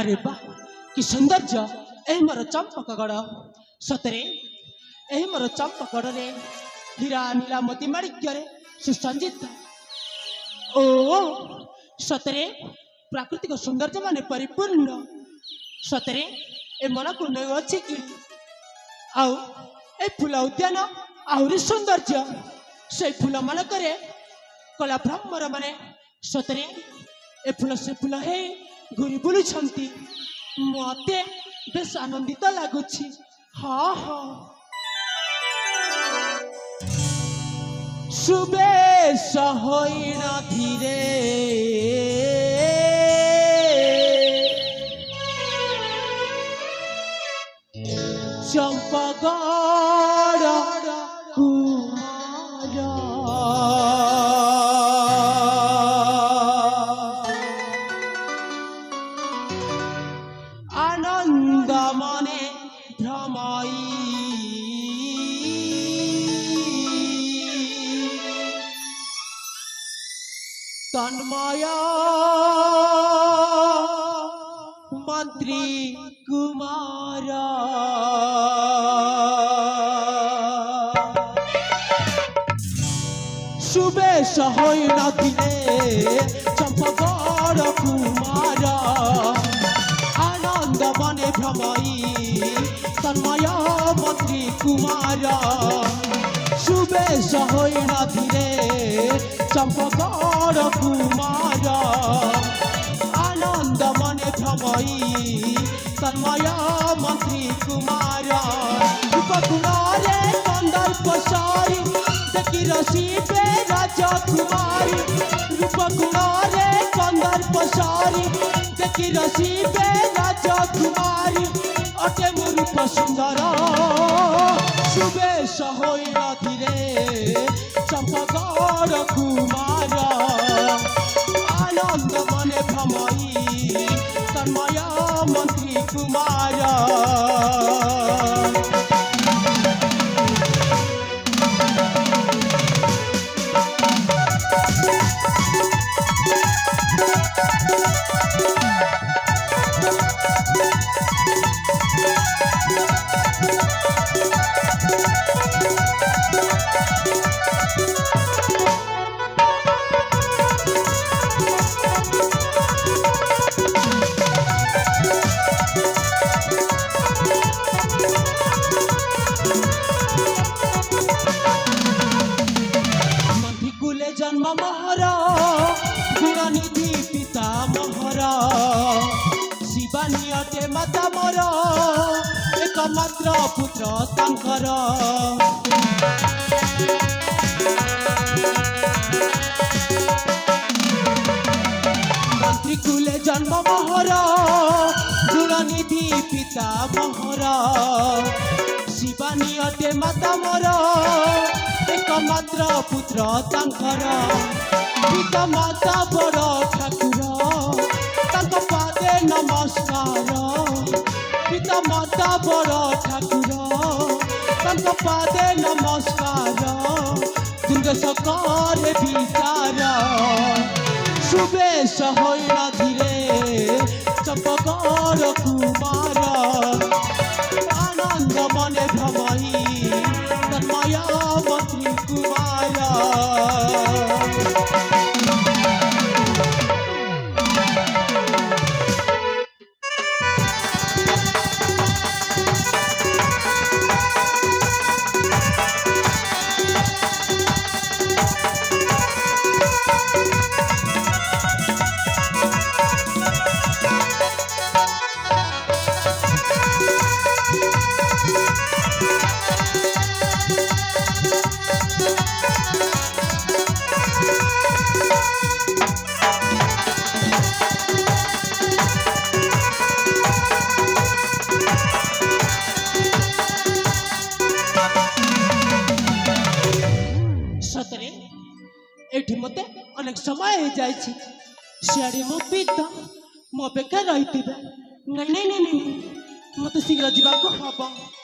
अरे बा कि सौंदर्य ए मोर चंपकगढ़ सतरे ए मोर चंपकगढ़ रे हीरा नीला मोती माणिक्य रे सुसंजित ओ सतरे प्राकृतिक सौंदर्य माने परिपूर्ण सतरे ए मन को नहीं अच्छी कि आउ ए फूल उद्यान आहरी सौंदर्य से फूल मान करे कला भ्रमर माने सतरे ए फूल से फूल हे घूरी बुलुं मते बेस आनंदित लगुच हाँ हाँ सुबेश होई न धीरे चंपगढ़ कुमार आनंद मने भ्रमई तन्मय मंत्री कुमार सुबेश होई न दिले चंपगढ़ कुमार आनंद मने भ्रमई तन्मय मंत्री कुमार सुबेश होई न दिले चंपगढ़ कुमार आनंद मने भ्रमई तन्मय मंत्री कुमार रूपगुणारे कंदर्प सारी देखी रसीबे राजकुमारी रूपगुणारे कंदर्प सारी देखी रसीबे राजकुमारी अटे रूप सुंदर सुबेश होई न धीरे चंपगढ़ कुमार आनंद मने भ्रमई तन्मय मंत्री कुमार जन्म मोहर गुणनिधि पिता मोहर शिवानी अटे माता मोर एकमात्र पुत्र तांकर मंत्री कुले जन्म मोहर गुणनिधि पिता मोहर शिवानी अटे माता मोर एकमात्र पुत्र तांकर पिता माता बड़ ठाकुर तांको पादे नमस्कार पिता माता बड़ ठाकुर तांको पादे नमस्कार दुर्गेश करे विचार सुबेश होई न धीरे चंपगढ़ कुमार आनंद मने भ्रमई तन्मय मंत्री कुमार एठी मते अनेक समय हो जाए सियाड़े मो पिता मो अपेक्षा रही नहीं नहीं नहीं नहीं मत शीघ्र जावाक हम।